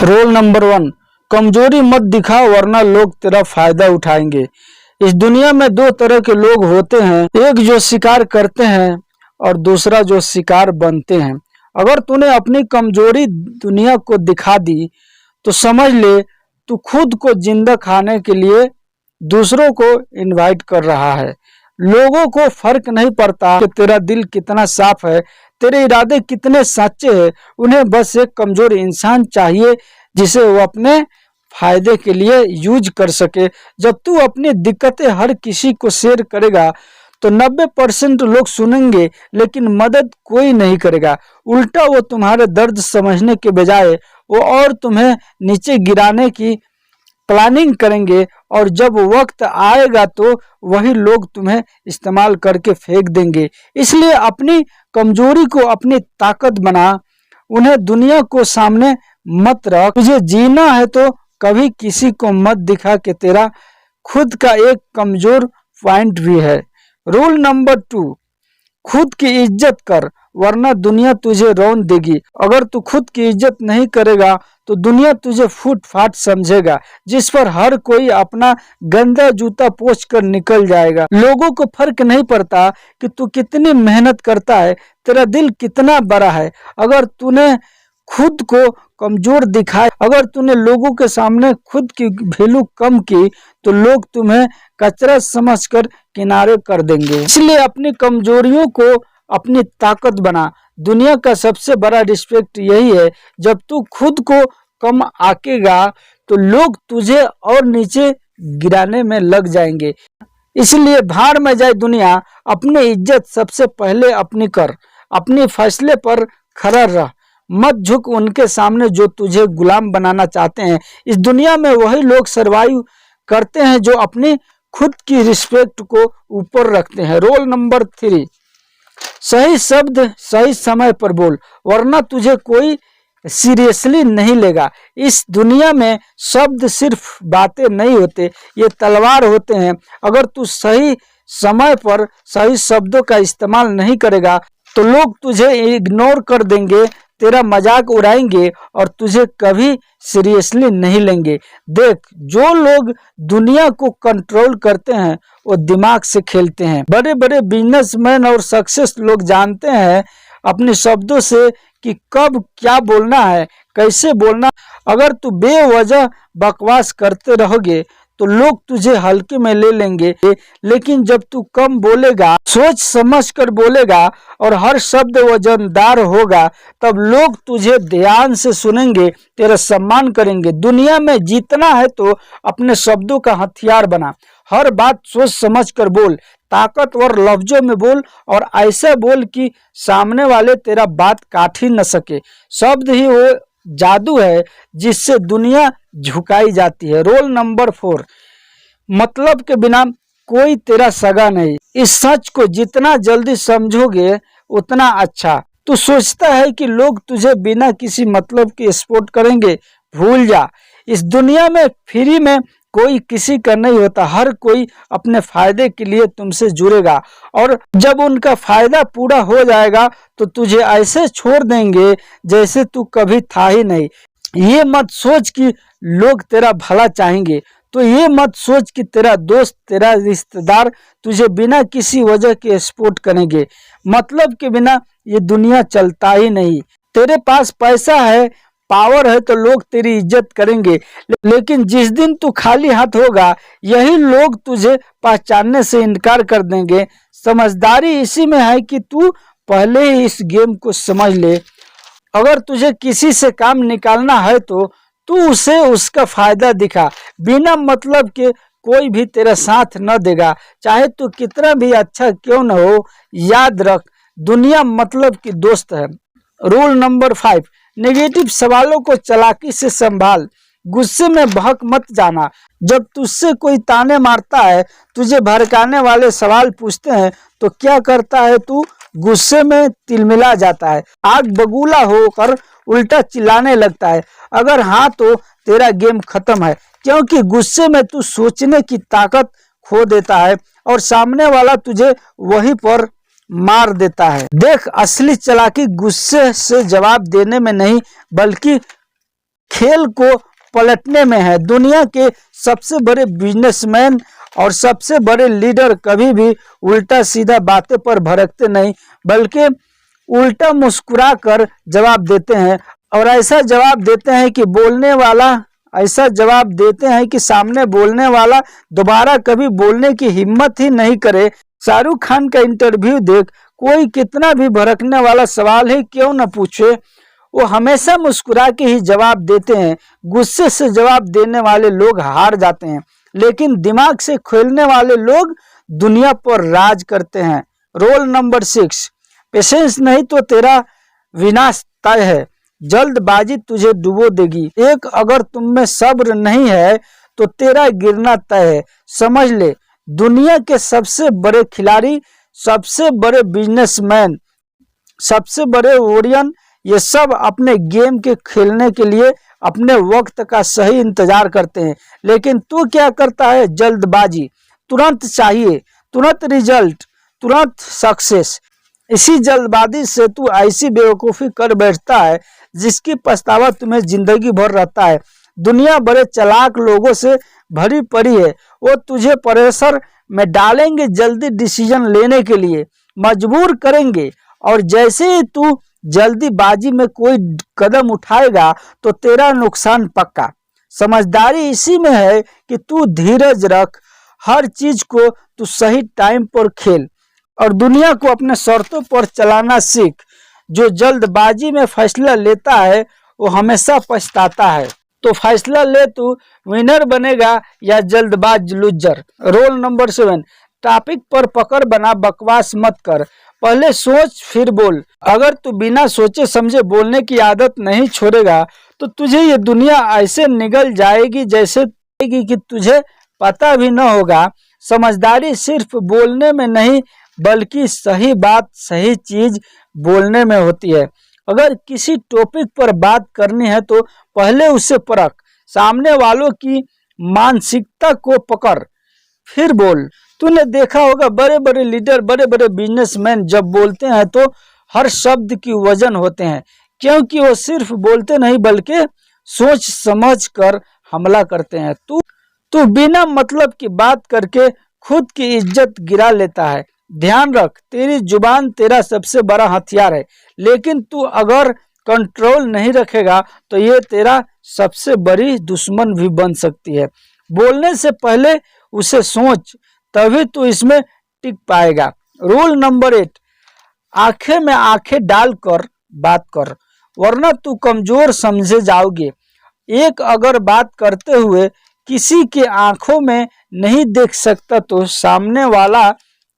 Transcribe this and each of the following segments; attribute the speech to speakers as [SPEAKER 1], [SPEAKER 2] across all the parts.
[SPEAKER 1] Roll number 1, कमजोरी मत दिखाओ वरना लोग तेरा फायदा उठाएंगे। इस दुनिया में दो तरह के लोग होते हैं, एक जो शिकार करते हैं और दूसरा जो शिकार बनते हैं। अगर तूने अपनी कमजोरी दुनिया को दिखा दी तो समझ ले तू खुद को जिंदा खाने के लिए दूसरों को इनवाइट कर रहा है। लोगों को फर्क नहीं पड़ता कि तेरा दिल कितना साफ है, तेरे इरादे कितने सच्चे हैं। उन्हें बस एक कमजोर इंसान चाहिए जिसे वो अपने फायदे के लिए यूज कर सके। जब तू अपनी दिक्कतें हर किसी को शेयर करेगा तो 90% लोग सुनेंगे लेकिन मदद कोई नहीं करेगा। उल्टा वो तुम्हारे दर्द समझने के बजाय वो और तुम्हें नीचे गिराने की प्लानिंग करेंगे, और जब वक्त आएगा तो वही लोग तुम्हें इस्तेमाल करके फेंक देंगे। इसलिए अपनी कमजोरी को अपनी ताकत बना, उन्हें दुनिया को सामने मत रख। तुझे जीना है तो कभी किसी को मत दिखा कि तेरा खुद का एक कमजोर पॉइंट भी है। रूल नंबर 2, खुद की इज्जत कर वरना दुनिया तुझे रौन देगी। अगर तू खुद की इज्जत नहीं करेगा तो दुनिया तुझे फूट फाट समझेगा, जिस पर हर कोई अपना गंदा जूता पोंछ कर निकल जाएगा। लोगों को फर्क नहीं पड़ता कि तू कितनी मेहनत करता है, तेरा दिल कितना बड़ा है। अगर तूने खुद को कमजोर दिखाया, अगर तूने लोगों के सामने खुद की वैल्यू कम की तो लोग तुम्हें कचरा समझकर किनारे कर देंगे। इसलिए अपनी कमजोरियों को अपनी ताकत बना। दुनिया का सबसे बड़ा रिस्पेक्ट यही है, जब तू खुद को कम आकेगा तो लोग तुझे और नीचे गिराने में लग जाएंगे। इसलिए भाड़ में जाए दुनिया, अपनी इज्जत सबसे पहले अपनी कर। अपने फैसले पर खड़ा रह, मत झुक उनके सामने जो तुझे गुलाम बनाना चाहते हैं। इस दुनिया में वही लोग सरवाइव करते हैं जो अपनी खुद की रिस्पेक्ट को ऊपर रखते हैं। रोल नंबर 3, सही शब्द सही समय पर बोल वरना तुझे कोई सीरियसली नहीं लेगा। इस दुनिया में शब्द सिर्फ बातें नहीं होते, ये तलवार होते हैं। अगर तू सही समय पर सही शब्दों का इस्तेमाल नहीं करेगा तो लोग तुझे इग्नोर कर देंगे, तेरा मजाक उड़ाएंगे और तुझे कभी सीरियसली नहीं लेंगे। देख, जो लोग दुनिया को कंट्रोल करते हैं वो दिमाग से खेलते हैं। बड़े बड़े बिजनेसमैन और सक्सेस लोग जानते हैं अपने शब्दों से कि कब क्या बोलना है, कैसे बोलना। अगर तू बेवजह बकवास करते रहोगे तो लोग तुझे हल्के में ले लेंगे, लेकिन जब तू कम बोलेगा, सोच समझ कर बोलेगा और हर शब्द वजनदार होगा, तब लोग तुझे ध्यान से सुनेंगे, तेरा सम्मान करेंगे। दुनिया में जीतना है तो अपने शब्दों का हथियार बना। हर बात सोच समझ कर बोल, ताकतवर लफ्जों में बोल और ऐसा बोल कि सामने वाले तेरा बात काट ही न सके। शब्द ही वो जादू है जिससे दुनिया झुकाई जाती है। रोल नंबर 4, मतलब के बिना कोई तेरा सगा नहीं। इस सच को जितना जल्दी समझोगे उतना अच्छा। तू सोचता है कि लोग तुझे बिना किसी मतलब के सपोर्ट करेंगे, भूल जा। इस दुनिया में फ्री में कोई किसी का नहीं होता। हर कोई अपने फायदे के लिए तुमसे जुड़ेगा और जब उनका फायदा पूरा हो जाएगा तो तुझे ऐसे छोड़ देंगे जैसे तू कभी था ही नहीं। ये मत सोच कि लोग तेरा भला चाहेंगे, तो ये मत सोच कि तेरा दोस्त तेरा रिश्तेदार तुझे बिना किसी वजह के सपोर्ट करेंगे। मतलब के बिना ये दुनिया चलता ही नहीं। तेरे पास पैसा है, पावर है तो लोग तेरी इज्जत करेंगे, लेकिन जिस दिन तू खाली हाथ होगा यही लोग तुझे पहचानने से इनकार कर देंगे। समझदारी इसी में है कि तू पहले ही इस गेम को समझ ले। अगर तुझे किसी से काम निकालना है तो तू उसे उसका फायदा दिखा। बिना मतलब के कोई भी तेरा साथ न देगा, चाहे तू कितना भी अच्छा क्यों न हो। याद रख, दुनिया मतलब की दोस्त है। रूल नंबर 5, नेगेटिव सवालों को चालाकी से संभाल, गुस्से में बहक मत जाना। जब तुझसे कोई ताने मारता है, तुझे भड़काने वाले सवाल पूछते हैं तो क्या करता है तू? गुस्से में तिलमिला जाता है, आग बबूला होकर उल्टा चिल्लाने लगता है। अगर हाँ तो तेरा गेम खत्म है, क्योंकि गुस्से में तू सोचने की ताकत खो देता है और सामने वाला तुझे वहीं पर मार देता है। देख, असली चालाकी गुस्से से जवाब देने में नहीं बल्कि खेल को पलटने में है। दुनिया के सबसे बड़े बिजनेसमैन और सबसे बड़े लीडर कभी भी उल्टा सीधा बातें पर भड़कते नहीं, बल्कि उल्टा मुस्कुरा कर जवाब देते हैं। और ऐसा जवाब देते हैं कि सामने बोलने वाला दोबारा कभी बोलने की हिम्मत ही नहीं करे। शाहरुख खान का इंटरव्यू देख, कोई कितना भी भड़कने वाला सवाल ही क्यों न पूछे, वो हमेशा मुस्कुरा के ही जवाब देते हैं। गुस्से से जवाब देने वाले लोग हार जाते हैं, लेकिन दिमाग से खेलने वाले लोग दुनिया पर राज करते हैं। रोल नंबर 6, पेशेंस नहीं तो तेरा विनाश तय है। जल्दबाजी तुझे डुबो देगी। एक, अगर तुम में सब्र नहीं है तो तेरा गिरना तय है। समझ ले, दुनिया के सबसे बड़े खिलाड़ी, सबसे बड़े बिजनेसमैन, सबसे बड़े ओरियन, ये सब अपने गेम के खेलने के लिए अपने वक्त का सही इंतजार करते हैं। लेकिन तू क्या करता है? जल्दबाजी, तुरंत चाहिए, तुरंत रिजल्ट, तुरंत सक्सेस। इसी जल्दबाजी से तू ऐसी बेवकूफ़ी कर बैठता है जिसकी पछतावा तुम्हें जिंदगी भर रहता है। दुनिया बड़े चालाक लोगों से भरी पड़ी है। वो तुझे प्रेशर में डालेंगे, जल्दी डिसीजन लेने के लिए मजबूर करेंगे, और जैसे ही तू जल्दीबाजी में कोई कदम उठाएगा तो तेरा नुकसान पक्का। समझदारी इसी में है कि तू धीरज रख, हर चीज को तू सही टाइम पर खेल और दुनिया को अपने शर्तों पर चलाना सीख। जो जल्दबाजी में फैसला लेता है वो हमेशा पछताता है। तो फैसला ले, तू विनर बनेगा या जल्दबाज लूजर। रोल नंबर 7, टॉपिक पर पकड़ बना बकवास मत कर, पहले सोच फिर बोल। अगर तू बिना सोचे समझे बोलने की आदत नहीं छोड़ेगा तो तुझे ये दुनिया ऐसे निगल जाएगी जैसे कि तुझे पता भी न होगा। समझदारी सिर्फ बोलने में नहीं बल्कि सही बात सही चीज बोलने में होती है। अगर किसी टॉपिक पर बात करनी है तो पहले उसे परख, सामने वालों की मानसिकता को पकड़ फिर बोल। तूने देखा होगा बड़े बड़े लीडर, बड़े बड़े बिजनेसमैन जब बोलते हैं तो हर शब्द की वजन होते हैं, क्योंकि वो सिर्फ बोलते नहीं बल्कि सोच समझ कर हमला करते हैं। तू बिना मतलब की बात करके खुद की इज्जत गिरा लेता है। ध्यान रख, तेरी जुबान तेरा सबसे बड़ा हथियार है, लेकिन तू अगर कंट्रोल नहीं रखेगा तो ये तेरा सबसे बड़ी दुश्मन भी बन सकती है। बोलने से पहले उसे सोच, तभी तू इसमें टिक पाएगा। रूल नंबर 8, आंखें में आंखें डालकर बात कर, वरना तू कमजोर समझे जाओगे। एक, अगर बात करते हुए किसी के आंखों में नहीं देख सकता तो सामने वाला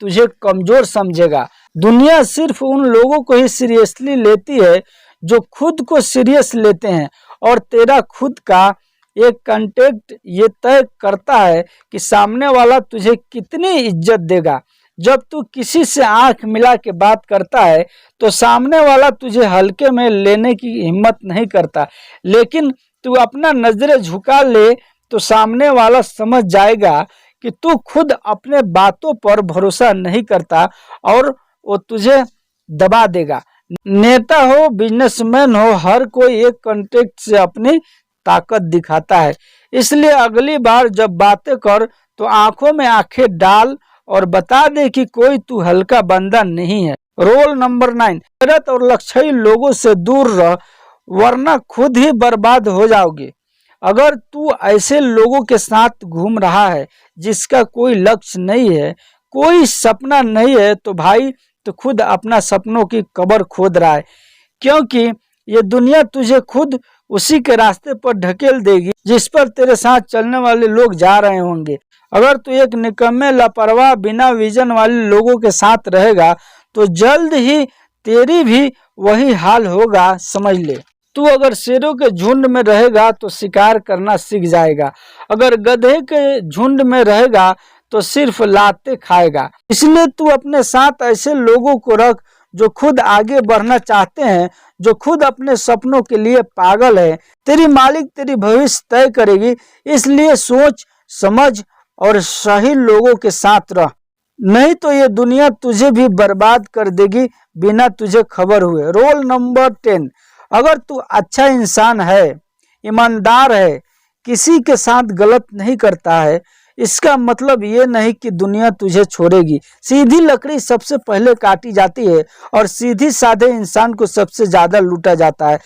[SPEAKER 1] तुझे कमजोर समझेगा। दुनिया सिर्फ उन लोगों को ही सीरियसली लेती है जो खुद को सीरियस लेते हैं, और तेरा खुद का एक कंटेक्ट ये तय करता है कि सामने वाला तुझे कितनी इज्जत देगा। जब तू किसी से आंख मिला के बात करता है तो सामने वाला तुझे हल्के में लेने की हिम्मत नहीं करता, लेकिन तू अपना नजरें झुका ले तो सामने वाला समझ जाएगा कि तू खुद अपने बातों पर भरोसा नहीं करता और वो तुझे दबा देगा। नेता हो, बिजनेसमैन हो, हर कोई एक कॉन्टेक्ट से अपनी ताकत दिखाता है। इसलिए अगली बार जब बातें कर तो आंखों में आंखें डाल और बता दे कि कोई तू हल्का बंदा नहीं है। रोल नंबर 9, गलत और लक्ष्यी लोगों से दूर रह, वरना खुद ही बर्बाद हो जाओगे। अगर तू ऐसे लोगों के साथ घूम रहा है जिसका कोई लक्ष्य नहीं है, कोई सपना नहीं है, तो भाई तो खुद अपना सपनों की कब्र खोद रहा है, क्योंकि ये दुनिया तुझे खुद उसी के रास्ते पर ढकेल देगी जिस पर तेरे साथ चलने वाले लोग जा रहे होंगे। अगर तू एक निकम्मे, लापरवाह, बिना विजन वाले लोगों के साथ रहेगा तो जल्द ही तेरी भी वही हाल होगा, समझ ले। तू अगर शेरों के झुंड में रहेगा तो शिकार करना सीख जाएगा, अगर गधे के झुंड में रहेगा तो सिर्फ लाते खाएगा। इसलिए तू अपने साथ ऐसे लोगों को रख जो खुद आगे बढ़ना चाहते हैं, जो खुद अपने सपनों के लिए पागल है। तेरी मालिक तेरी भविष्य तय करेगी, इसलिए सोच समझ और सही लोगों के साथ रह, नहीं तो ये दुनिया तुझे भी बर्बाद कर देगी बिना तुझे खबर हुए। रोल नंबर 10, अगर तू अच्छा इंसान है ईमानदार है, किसी के साथ गलत नहीं करता है, इसका मतलब ये नहीं कि दुनिया तुझे छोड़ेगी। सीधी लकड़ी सबसे पहले काटी जाती है और सीधी साधे इंसान को सबसे ज्यादा लूटा जाता है।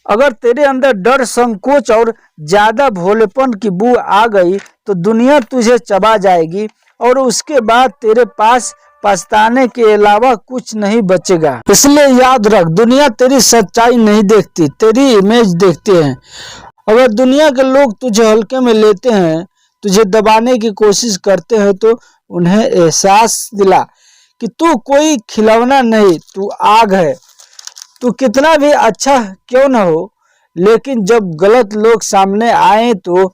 [SPEAKER 1] अगर तेरे अंदर डर, संकोच और ज्यादा भोलेपन की बू आ गई तो दुनिया तुझे चबा जाएगी और उसके बाद तेरे पास पछताने के अलावा कुछ नहीं बचेगा। इसलिए याद रख, दुनिया तेरी सच्चाई नहीं देखती, तेरी इमेज देखती है। अगर दुनिया के लोग तुझे हल्के में लेते हैं, तुझे दबाने की कोशिश करते हैं, तो उन्हें एहसास दिला कि तू कोई खिलौना नहीं, तू आग है। तू कितना भी अच्छा क्यों न हो, लेकिन जब गलत लोग सामने आए तो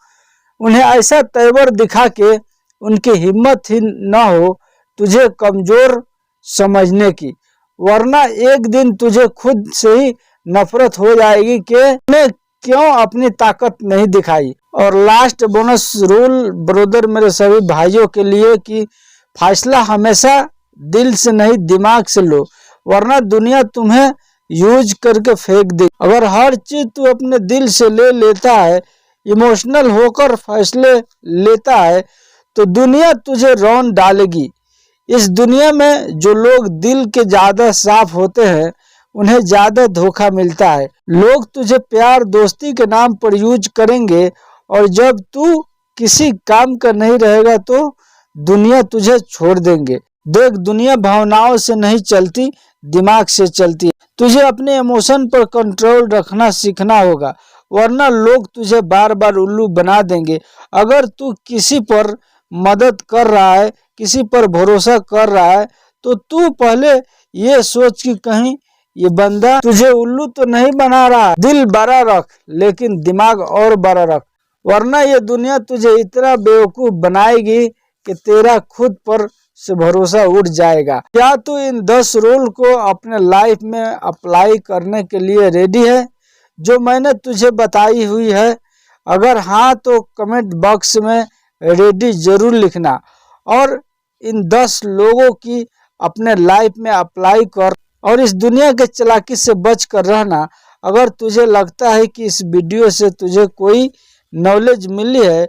[SPEAKER 1] उन्हें ऐसा तेवर दिखा के उनकी हिम्मत ही न हो तुझे कमजोर समझने की, वरना एक दिन तुझे खुद से ही नफरत हो जाएगी कि मैं क्यों अपनी ताकत नहीं दिखाई। और लास्ट बोनस रूल ब्रदर, मेरे सभी भाइयों के लिए, कि फैसला हमेशा दिल से नहीं दिमाग से लो, वरना दुनिया तुम्हें यूज करके फेंक दे। अगर हर चीज तू अपने दिल से ले लेता है, इमोशनल होकर फैसले लेता है, तो दुनिया तुझे रौन डालेगी। इस दुनिया में जो लोग दिल के ज्यादा साफ होते हैं उन्हें ज्यादा धोखा मिलता है। लोग तुझे प्यार, दोस्ती के नाम पर यूज करेंगे और जब तू किसी काम का नहीं रहेगा तो दुनिया तुझे छोड़ देंगे। देख, दुनिया भावनाओं से नहीं चलती, दिमाग से चलती है। तुझे अपने इमोशन पर कंट्रोल रखना सीखना होगा, वरना लोग तुझे बार बार उल्लू बना देंगे। अगर तू किसी पर मदद कर रहा है, किसी पर भरोसा कर रहा है, तो तू पहले ये सोच कि कहीं ये बंदा तुझे उल्लू तो नहीं बना रहा। दिल बड़ा रख लेकिन दिमाग और बड़ा रख, वरना ये दुनिया तुझे इतना बेवकूफ बनाएगी कि तेरा खुद पर से भरोसा उठ जाएगा। क्या तू इन 10 रूल को अपने लाइफ में अप्लाई करने के लिए रेडी है, जो मैंने तुझे बताई हुई है? अगर हाँ तो कमेंट बॉक्स में रेडी जरूर लिखना और इन 10 लोगों की अपने लाइफ में अप्लाई कर और इस दुनिया के चालाकी से बच कर रहना। अगर तुझे लगता है कि इस वीडियो से तुझे कोई नॉलेज मिली है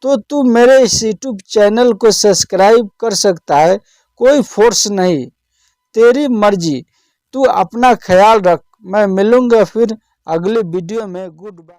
[SPEAKER 1] तो तू मेरे इस यूट्यूब चैनल को सब्सक्राइब कर सकता है। कोई फोर्स नहीं, तेरी मर्जी। तू अपना ख्याल रख। मैं मिलूंगा फिर अगले वीडियो में। Good bye.